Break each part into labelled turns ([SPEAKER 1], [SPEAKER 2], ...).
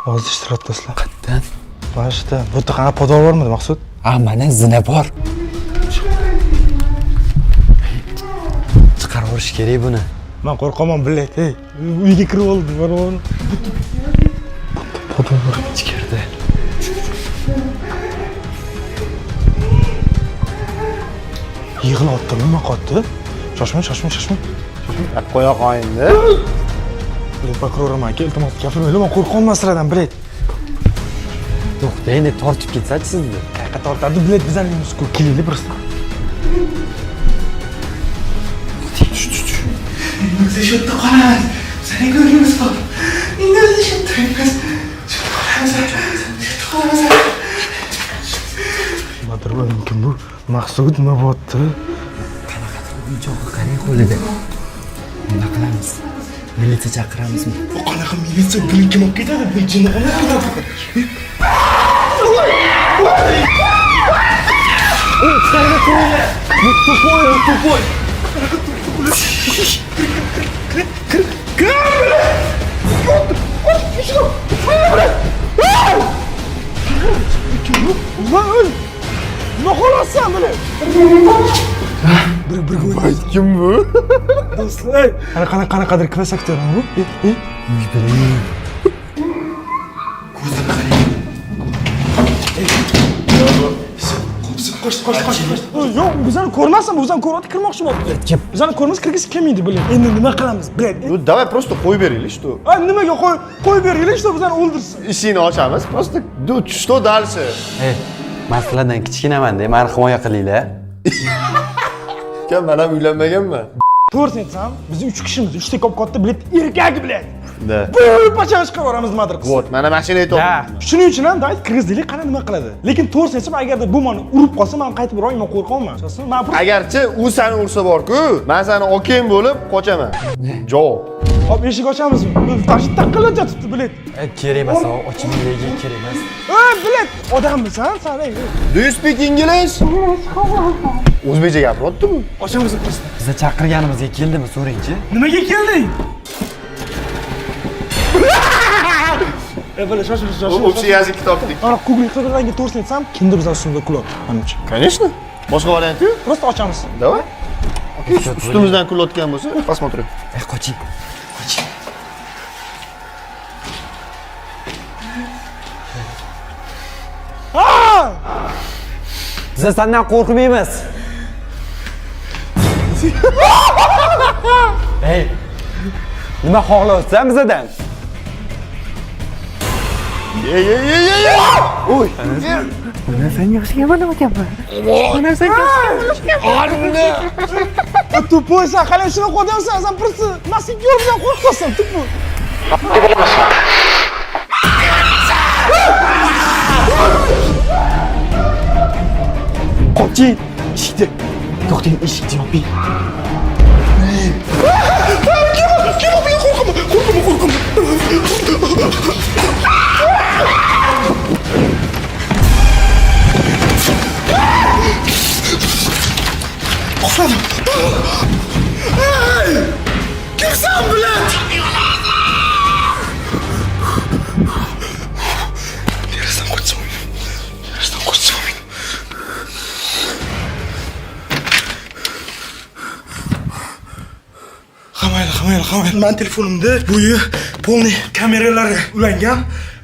[SPEAKER 1] Hozir ishtirok do'stlar.
[SPEAKER 2] Qayerdan?
[SPEAKER 1] Mana shu yerda. Bu yerda qanaqa podval bormidi, Maqsud?
[SPEAKER 2] Mana zina bor. Chiqarib yuborish kerak buni.
[SPEAKER 1] Men qo'rqaman, bilet, ey. Uyga kirib oldi, mana buni. Podval bor
[SPEAKER 2] ichkarida.
[SPEAKER 1] Yig'layapti, nima qotdi? Shoshmang.
[SPEAKER 3] Qo'ya qo'yindi.
[SPEAKER 1] Prokurorim aka, iltimos gapirmaylar, men qo'rqaman sizlardan, bilet.
[SPEAKER 2] To'xta, endi tortib ketsa-chi sizni.
[SPEAKER 1] Qayerga tortadi, bilet bizning uyimizga kelinglar просто.
[SPEAKER 3] Tush. Endi shu yerda qolamiz. Seni ko'rgimiz bor. Endi o'zi shu yerda qolamiz.
[SPEAKER 1] Nimadir mumkin bu? Maqsud nima bo'pti?
[SPEAKER 2] Qanaqadir o'yinchoqqa qarang qo'lida. Nima qilamiz? Militsiya chaqiramizmi?
[SPEAKER 1] Bu qanaqa militsiya buni kim olib ketadi? Bu jinoyat qiladi. Тупой! Nima xohlasan buni? Bir kim bu? Do'stlar, qanaqadir klass aktyormi bu?
[SPEAKER 2] Bilmayman.
[SPEAKER 1] Qo'sh. Yo'q, bizani ko'rmasin, bizani ko'rib kirmoqchi bo'libdi.
[SPEAKER 2] Kim?
[SPEAKER 1] Bizani ko'rmas kirgisi kelmaydi, bilet. Endi nima qilamiz, bilet?
[SPEAKER 3] Ну, давай просто qo'yib beraylik, что?
[SPEAKER 1] Nimaga qo'yib beraylik, что bizani o'ldirsin.
[SPEAKER 3] Ishini ochamiz, просто что дальше?
[SPEAKER 2] Men sizlardan kichkinaman-da, meni himoya qilinglar.
[SPEAKER 3] Men ham uylanmaganman.
[SPEAKER 1] To'g'risini aytsam, biz 3 kishimiz, 3 ta katta bilet, erkak bilet.
[SPEAKER 3] Da.
[SPEAKER 1] Bu pachani chiqarib yuboramiz nimadir qilib.
[SPEAKER 3] Вот, mana mashina aytib.
[SPEAKER 1] Shuning uchun ham dayt kirgizdik, qana nima qiladi. Lekin to'g'risini aytsam, agarda bu meni urib qolsa, men qaytib borayman, men qo'rqaman. Men
[SPEAKER 3] Agarchi u seni ursa bor-ku, men seni okeyim bo'lib qochaman. Javob.
[SPEAKER 1] Hop, eshik ochamizmi? Tashi taqqilab yotibdi, bilet.
[SPEAKER 2] Kerak emas, ochimligi kerak emas.
[SPEAKER 1] Bilet, odammisan, san?
[SPEAKER 3] Do you speak English? O'zbekcha gapiryapti bu.
[SPEAKER 1] Ochamiz biz.
[SPEAKER 2] Bizni chaqirganimizga keldimi, so'raychi?
[SPEAKER 1] Nimaga kelding? Böyle shoshil.
[SPEAKER 3] Общий язык topdik.
[SPEAKER 1] Mana Google qilganga to'g'risini aytsam, kimdir bizdan ustimizda kulot, menimcha.
[SPEAKER 3] Конечно. Boshqa variant yo'q.
[SPEAKER 1] Просто ochamiz.
[SPEAKER 3] Давай. Ustimizdan kulayotgan bo'lsa, посмотрим.
[SPEAKER 2] Qoching. Biz sendan qo'rqmaymiz. Ey. Nima xohlayapsan bizdan?
[SPEAKER 3] Ye. Uy.
[SPEAKER 2] Mana sen yoshga nima deyapman? Mana sen
[SPEAKER 1] Тупой, sen qalay shuni qo'yamsan, sen просто nasib yo'ldan qo'rqasan, tupur.
[SPEAKER 2] Qoching. Eshikni. To'xtang, eshikni yoping.
[SPEAKER 1] Qo'rqaman. Kimsan bilan? Derazadan qochsam. Qamayli. Men telefonimda bo'yi polniy kameralari ulangan.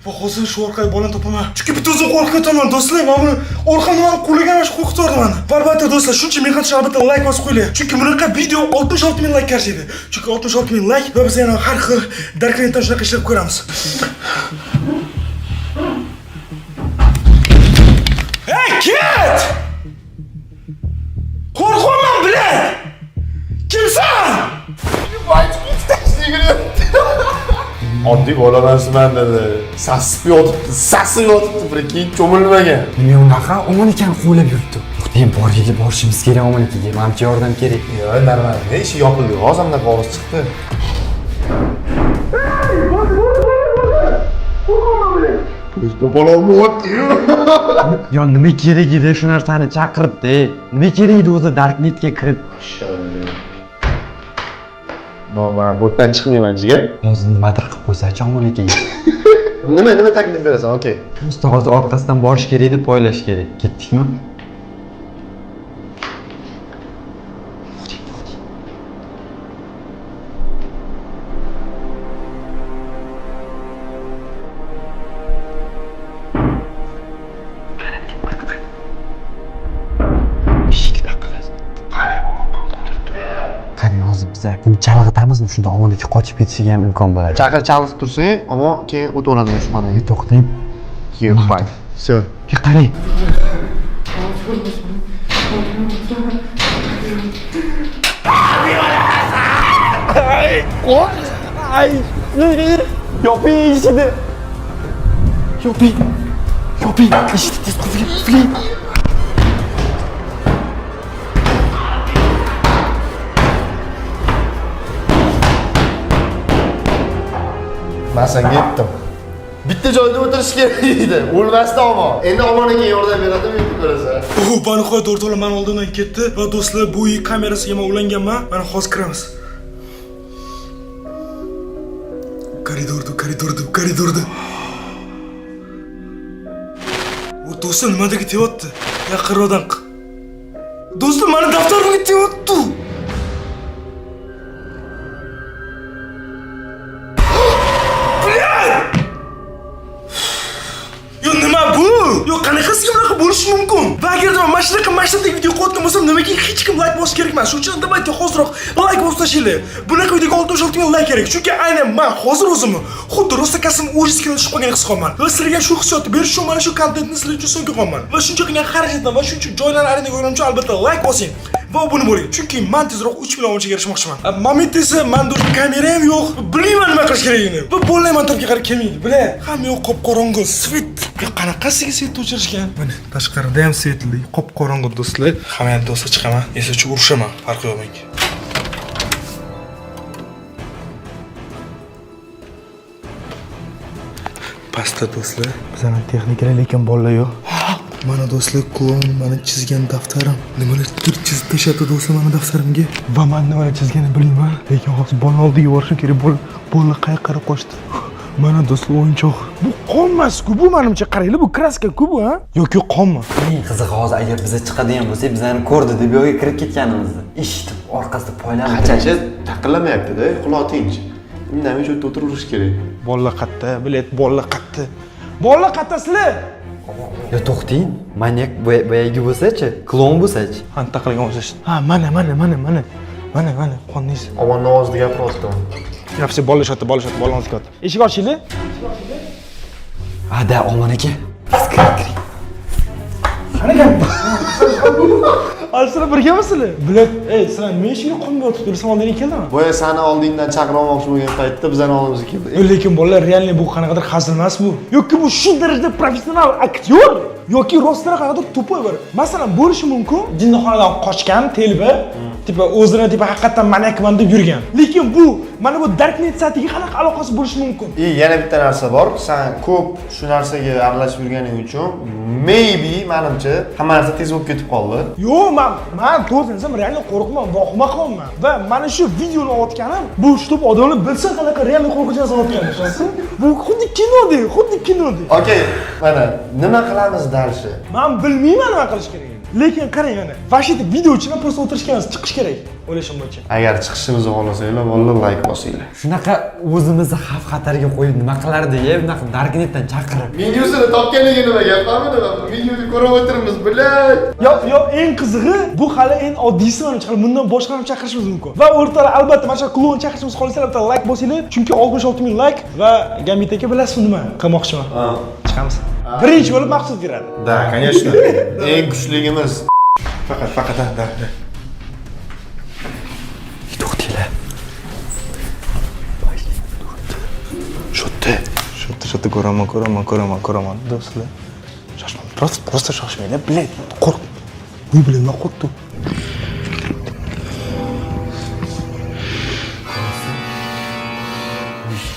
[SPEAKER 1] Va hozir shu orqali bolani topaman. Chunki bitta o'zim qo'rqib ketaman, do'stlar. Men buni orqamdan qo'llagan shu qo'rqitordi meni. Albatta do'stlar, shuncha men ham albatta like bosib qo'yinglar. Chunki bunaqa video 66 ming like qarshiydi. Chunki 66 ming like va biz yana har xil darknetdan shunaqa ishlar ko'ramiz. Hey, kid! Qo'rqaman, bilan. Kimsan?
[SPEAKER 3] Oddiy bolamansiman dedi. Sasib yotibdi, prikin cho'milmagan.
[SPEAKER 2] Nima unaqa omon ekan qo'ylab yuribdi. To'xtang, borga borishimiz kerak omon ekan. Menimcha yordam kerak.
[SPEAKER 3] Yo'q, normal. Eshik yopildi. Hozirdan ovoz chiqdi. Bizda bola bo'lyapti.
[SPEAKER 2] Yo, nima kerak edi shu narsani chaqiribdi? Nima kerak edi o'zi darknetga kirib?
[SPEAKER 3] Men bo'tdan chiqmayman jigar.
[SPEAKER 2] Hozir nimadir qilib qo'ysa-chi omon ekan.
[SPEAKER 4] Nima taklif berasan? Okey.
[SPEAKER 2] Ustoz orqasidan borish kerak deb poylash kerak. Ketdikmi? Qani hozir biza buni chalg'itamizmi? Shunda omonatga qochib ketishiga ham imkon bo'ladi.
[SPEAKER 4] Chaqir chalg'itib tursang, ammo keyin o'taveradi shu xonaga.
[SPEAKER 2] To'xtang.
[SPEAKER 4] Keyin qo'y. Всё.
[SPEAKER 2] Qarang. Yoping eshikni. Yoping. Eshikni tez qufiling.
[SPEAKER 4] Men senga aytdim. Bitta joyda o'tirish kerak edi. O'lmasdi ammo. Endi omonaga yordam beradimi yo'q ko'rasan.
[SPEAKER 1] Bu nihoyat o'rtoqlar mani oldimdan ketdi va do'stlar bu uy kamerasiga men ulanganman. Mana hozir kiramiz. Koridorda. O do'stlar nimaga ketyapti? Yaqinroqdan. Do'stlar mani daftarimga ketyapti. Yo, qanaqasiga bunaqa bo'lishi mumkin? Va agarda men mana shunaqa video qo'ygan bo'lsam, nimaga hech kim like bosish kerak emas? Shuning uchun nimaga hozirroq like bosib tashlaylik. Bunaqa videoga 66 ming like kerak. Chunki aynan men hozir o'zimni xuddi rostakasim o'zimga tushib qolgan his qilaman. Va sizlarga shu hissiyotni berish uchun mana shu kontentni sizlar uchun so'nga qo'yaman. Va shuncha qilgan xarajatdan va shuncha joylarni arendaga o'rganib uchun albatta like bosing. Va obuna bo'ling. Chunki men tezroq 3 million obunachiga erishmoqchiman. Moment esa menda kamera ham yo'q. Bilmayman nima qilish kerakligini. Va bo'lmayman tarafga qarab kelmaydi. Bilaman, hamma yo'q qop-qorong'i, svet. Qanaqasiga svet o'chirishgan? Mana tashqarida ham svetli, qop-qorong'i do'stlar. Hamma ham do'stlar chiqaman. Esa chu urushaman. Farqi yo'q menga. Pasta do'stlar. Bizning texnikalar lekin bolalar yo'q. Mana do'stlar, klon meni chizgan daftarim. Nimalar chizib tashladi do'stlar meni daftarimga. Va men nimalar chizganini bilmayman. Lekin hozir bolani oldiga borishim kerak. Bola qayerga qarab qochdi. Mana do'stlar o'yinchoq. Bu qonmas-ku, bu menimcha qaranglar, bu kraska-ku bu, ha? Yo'q, qonmi?
[SPEAKER 2] Eng qizig'i hozir agar biza chiqadigan bo'lsak, bizani ko'rdi deb yo'lga kirib ketganimizni eshitib, orqasida poylanib.
[SPEAKER 4] Qanchacha taqillamayapti-da, quloq tinch. Indamay shu yerda o'tirish kerak.
[SPEAKER 1] Bola qatta, bilet, bola qatta. Bola qattasizlar.
[SPEAKER 2] Yo to'xting, manyak boyagi bo'lsa-chi, klon bo'lsa-chi.
[SPEAKER 1] Hanta qilgan bo'lsa-chi. Ha, mana. Mana, qonnisi.
[SPEAKER 4] Omonning ovozida gapiryapti.
[SPEAKER 1] Yapsi bola shotdi, bolani o'tkazdi. Eshik ochinglar.
[SPEAKER 2] Da, omon aka.
[SPEAKER 1] Qani gap? Sizlar birgamisizlar? Bilet, sizlar nima ishga qolmay o'tiribsiz? Sen oldinga keldimi?
[SPEAKER 4] Boya sani oldingdan chaqirmoqchi bo'lgan paytda bizani oldimizga keldi.
[SPEAKER 1] Lekin bolalar realni bu qanaqadir hazil emas bu. Yoki bu shu darajada professional aktyor yoki rostdan qanaqadir to'poy bir. Masalan, bo'lishi mumkin, jinnixonadan qochgan telba, tipa o'zini tipa haqiqatan maniakman deb yurgan. Lekin bu mana bu Darknet saytiga qanaqa aloqasi bo'lishi mumkin?
[SPEAKER 4] Yana bitta narsa bor. Sen ko'p shu narsaga aralashib yurganing uchun maybe menimcha hamma narsa tez bo'lib ketib qoldi.
[SPEAKER 1] Yo'q, men to'g'risini realni qo'rqman, vohima qilman. Va mana shu videoni olayotganim bu shu odamlar bilsa qanaqa realni qo'rqinchini olayotgan. Bu xuddi kinodek.
[SPEAKER 4] Okey, mana nima qilamiz dalshi?
[SPEAKER 1] Men bilmayman nima qilish kerak. Lekin qarang mana, vashit videochilar просто o'tirishganmiz, chiqish kerak. O'ylashim bo'yicha.
[SPEAKER 4] Agar chiqishimizni xohlasanglar, vallahi like bosinglar.
[SPEAKER 2] Shunaqa o'zimizni xavf-xatarga qo'yib nima qilardi-ya, bunaqa Darknetdan chaqirib.
[SPEAKER 4] Videosini topganligi nima gapmi nima? Videoni ko'rib o'tiribmiz, bilay.
[SPEAKER 1] Yo, eng qizig'i, bu hali eng oddiysi menimcha. Bundan boshqani chaqirishimiz mumkin. Va o'rtalar albatta mana shu klon chaqirishimiz xohlasanglar, albatta like bosinglar, chunki 66 ming like va Gamit aka bilasizmi nima qilmoqchiman? Chiqamiz. Birinchi bo'lib maqsad beradi.
[SPEAKER 4] Da, конечно. Eng kuchligimiz.
[SPEAKER 1] Faqat da.
[SPEAKER 2] To'xtinglar.
[SPEAKER 1] Sho'tta ko'raman do'stlar. Shoshmang. Просто shoshmanglar, bilet. Qo'rq. Uy bilan nima qo'rqdim?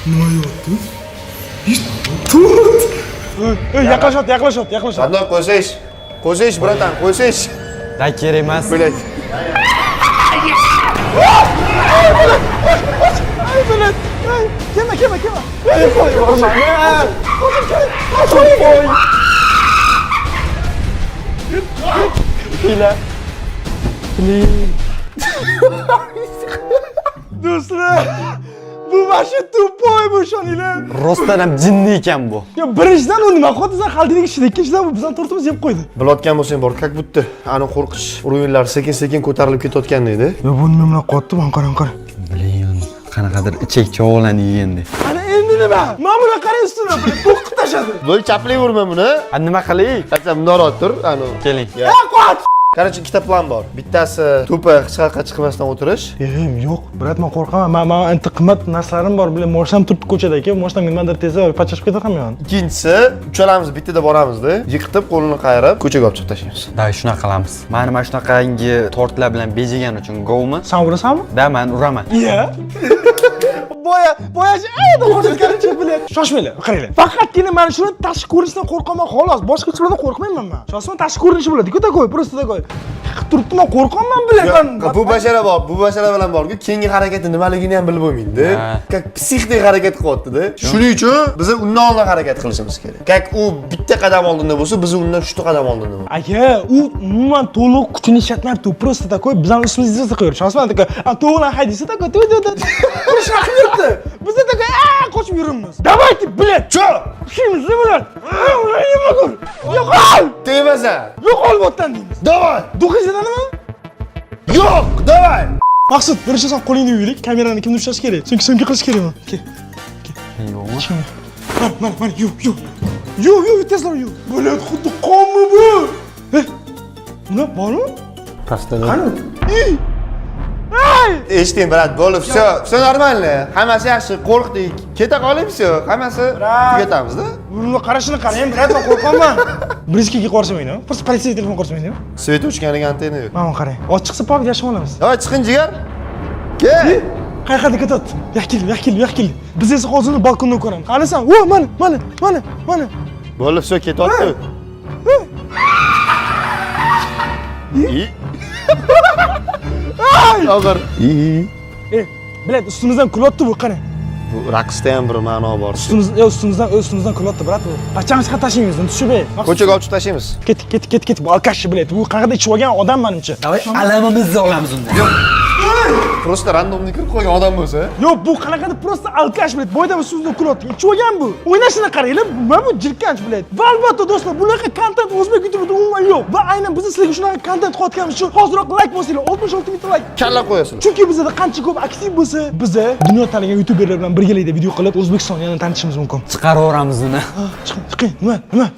[SPEAKER 1] Nima yo'qdi? Yaqinlashyapti.
[SPEAKER 4] Qanday qo'ysish, bratan, qo'ysish.
[SPEAKER 2] Da kerak emas.
[SPEAKER 4] Bilet.
[SPEAKER 1] Bilet.
[SPEAKER 3] Kelma. Do'stlar, bu mashin tupoy bu shoninglar.
[SPEAKER 2] Rostdan ham jinni ekan bu.
[SPEAKER 3] Yo, birinchidan u nima qildi? Xaldining ishida, ikkinchidan bu bizning tortimizni yeb qo'ydi.
[SPEAKER 4] Bilayotgan bo'lsang bor, как будто ani qo'rqish urinlar sekin-sekin ko'tarilib ketayotganda edi.
[SPEAKER 3] Yo, bu nima bilan qotdi? Mana qarang.
[SPEAKER 2] Bilin, qanaqadir ichak-cho'g'lan yegandi.
[SPEAKER 3] Ana endi nima? Mana buni qarang ustidan to'qib tashladi.
[SPEAKER 4] Bo'y chaplayverma buni.
[SPEAKER 2] Nima qilaylik?
[SPEAKER 4] Qachon bundoq tur, ani.
[SPEAKER 2] Keling.
[SPEAKER 3] Qot!
[SPEAKER 4] Короче, ikkita plan bor. Bittasi to'pa hech qayerga chiqmasdan o'tirish.
[SPEAKER 3] Yo'q, brat, men qo'rqaman. Men ancha qimmat narsalarim bor, bilan mosham turibdi ko'chada aka. Moshdan nimadir tezda pachashib ketar ham.
[SPEAKER 4] Ikkinchisi, uchalamiz bittada boramizda, yiqitib qo'lini qayirib ko'chaga olib chiqib tashlaymiz.
[SPEAKER 2] Day shunaqa qilamiz. Mani mana shunaqangi tortlar bilan bejigan uchun govmi?
[SPEAKER 3] Sen urasanmi?
[SPEAKER 2] Da, men uraman.
[SPEAKER 3] Iya. Boyachi ayda qo'shilganicha bilan. Shoshmanglar, qaranglar. Faqatgina men shuni tashqi ko'rinishdan qo'rqaman xolos. Boshqa hech narsadan qo'rqmayman men. Shosman tashqi ko'rinishi bo'ladi-ku, takoy, просто takoy. Turibdi, men qo'rqaman bilaman.
[SPEAKER 4] Bu bashara bor, bu bashara bilan borku, keyingi harakati nimaligini ham bilib bo'lmaydi. Как psixik harakat qilyapti-da. Shuning uchun biz undan oldin harakat qilishimiz kerak. Как u bitta qadam oldinda bo'lsa, biz undan 3 ta qadam oldinda bo'lamiz.
[SPEAKER 3] Aka, u umuman to'liq kuchini ishlatmayapti. Просто takoy bizning ustimizga qo'yar. Shosman takoy, to'g'lan haydisa takoy, Qurish raqamli. Bizda takoy, qochib yuribmiz. Давайте, блядь, чё? Kimsiz, блядь? Nima qil? Yo'qol!
[SPEAKER 4] Tegmasa.
[SPEAKER 3] Yo'qol bo'tdan deymiz.
[SPEAKER 4] Давай!
[SPEAKER 3] Duqizdanmi?
[SPEAKER 4] Yo'q, давай!
[SPEAKER 3] Maqsud, birinchi sen qo'lingni yuvaylik, kamerani kimni ushlash kerak? So'nggi qilish kerakmi? Kel.
[SPEAKER 2] Yo'qmi?
[SPEAKER 3] Mana, yuv, tezroq yuv. Блядь, xuddi qonmi bu? Nima bormi?
[SPEAKER 4] Pastda.
[SPEAKER 3] Qani?
[SPEAKER 4] Eshiting, brat, bo'lib, все нормально. Hammasi yaxshi, qo'rqdik. Keta qoling, все, hammasi tugatamiz-da.
[SPEAKER 3] Buni qarashini qarang, brat, men qo'rqaman. Brizkiga qo'rsamaydi. Просто politsiya telefon qo'rsamaydi.
[SPEAKER 4] Svet o'chganiga antena yo'q.
[SPEAKER 3] Mana qarang. Ochiqsa pop yashab olamiz.
[SPEAKER 4] Davay, chiqing jigar. Kel.
[SPEAKER 3] Qayerga ketyapti? Yaxkil. Biz esa hozir balkondan ko'ramiz. Qarasan, mana.
[SPEAKER 4] Bo'lib, все, ketyapti. Og'ir.
[SPEAKER 3] Bilet, ustimizdan kulyapti bu, qani.
[SPEAKER 4] Bu raqsda ham bir ma'no bor.
[SPEAKER 3] Ustimizdan kulyapti, brat. Pachamiz qatashimiz, tushib.
[SPEAKER 4] Ko'chaga olib chiqib tashlaymiz.
[SPEAKER 3] Ket. Bu alkashchi bilet. Bu qayerda ichib olgan odam menimcha.
[SPEAKER 2] Davay, alamimizni olamiz undan.
[SPEAKER 4] Просто randomni kirib qo'ygan odam bo'lsa.
[SPEAKER 3] Yo'q, bu qanaqadir просто alkash bilet. Boydan ustimizdan kulyapti. Ichib olgan bu. O'ynashini qaranglar. Mana bu jirkanch bilet. Va albatta do'stlar, bunaqa kontent o'zbek YouTube'da umuman yo'q. Va aynan biz sizlarga shunaqa kontent qilayotganimiz uchun hozirroq like bosinglar. 66 ming like.
[SPEAKER 4] Kalla qo'yasizlar.
[SPEAKER 3] Chunki bizda qancha ko'p aktiv bo'lsa, biz dunyo tanigan YouTuberlar bilan birgalikda video qilib O'zbekistonni yana tanitishimiz mumkin.
[SPEAKER 2] Chiqaraveramiz uni.
[SPEAKER 3] Chiqing. Nima?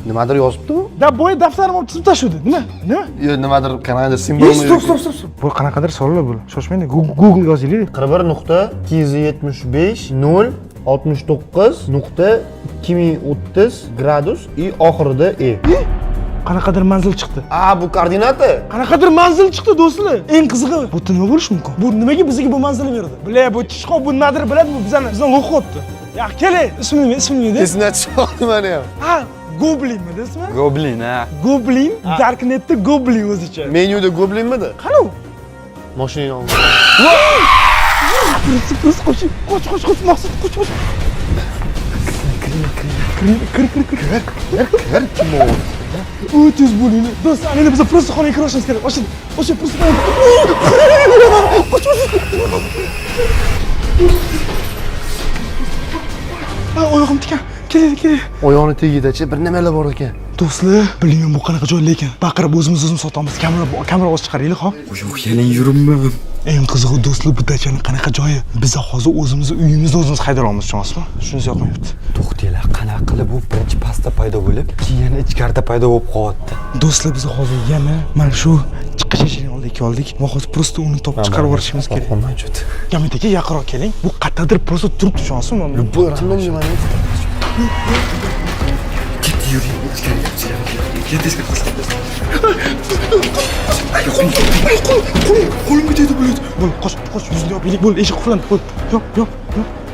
[SPEAKER 4] Nimadir yozibdi-ku?
[SPEAKER 3] Da boy daftarim olib chizib tashladi. Nima?
[SPEAKER 4] Yo, nimadir qanaqadir simbolni.
[SPEAKER 3] Stop. Bu qanaqadir savollar bu. Shoshmang, Google yozaylik.
[SPEAKER 4] 41.275.069.2030 gradus и oxirida e.
[SPEAKER 3] Qanaqadir manzil chiqdi.
[SPEAKER 4] Bu koordinata.
[SPEAKER 3] Qanaqadir manzil chiqdi do'stlar. Eng qizig'i, bu nima bo'lishi mumkin? Bu nimaga bizga bu manzilni berdi? Bile, bu tishqoq bu nimadir biladi, bu bizdan o'qiyapti. Ya keling, ismini nima?
[SPEAKER 4] Esimdan chiqdi meni ham.
[SPEAKER 3] Goblinmi desmi?
[SPEAKER 2] Goblin, ha.
[SPEAKER 3] Goblin, Darknetda Goblin o'zicha.
[SPEAKER 4] Menyuda Goblinmidi?
[SPEAKER 3] Qani u?
[SPEAKER 4] Mashinani oldi.
[SPEAKER 3] Qoch, Maqsud, qoch.
[SPEAKER 4] Kir kim o?
[SPEAKER 3] Tez bo'ling. Do'stlar, endi biz просто xonaga kirishimiz kerak. Oching, просто. Qoch. Oyog'im tikan. Keling.
[SPEAKER 4] Oyog'ini tagida-chi bir nimalar bor ekan.
[SPEAKER 3] Do'stlar, bilmayman bu qanaqa joy lekin. Baqirib o'zimiz sotamiz. Kamera o'z chiqaraylik, ha?
[SPEAKER 2] Yo'q, keling yuribman.
[SPEAKER 3] Eng qizig'i do'stlar, bu dachani qanaqa joyi? Biz hozir uyimizni o'zimiz haydab olamiz, tushunasizmi? Shunisi yoqmayapti.
[SPEAKER 2] To'xtanglar, qanaqa qilib u birinchi pastda paydo bo'lib, keyin ichkarida paydo bo'lib qolyapti.
[SPEAKER 3] Do'stlar, biz hozir yana mana shu chiqish eshigini oldik. Va hozir просто uni topib chiqarib yuborishimiz kerak. Gamit aka, yaqinroq keling. Bu qayerdadir просто turibdi, tushunasizmi?
[SPEAKER 4] Bu random nima?
[SPEAKER 2] Ket yuring, ichkariga. Ketishga qo'shilib.
[SPEAKER 3] Qo'lim ketadi bo'ladi. Bo'l, qoch, yuzini yopaylik. Bo'l, eshik qulflandi. Bo'l. Yo'q.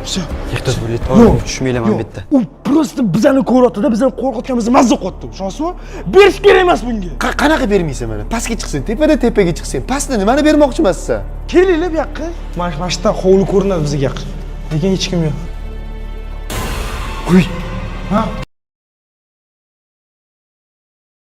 [SPEAKER 3] Все.
[SPEAKER 2] Yiqitib bo'ladi. To'g'ri, tushmaylar men bitta.
[SPEAKER 3] U просто bizani ko'ryapti-da, bizani qo'rqotganimizni mazza qilyapti. Tushunasizmi? Berish kerak emas bunga.
[SPEAKER 4] Qanaqa bermaysan mana? Pastga chiqsin, tepaga chiqsin. Pastda nimani bermoqchimisiz?
[SPEAKER 3] Kelinglar bu yoqqa. Mana shu yerdan hovli ko'rinadi bizga yaqin. Lekin hech kim yo'q.
[SPEAKER 2] Uy.
[SPEAKER 3] Ha?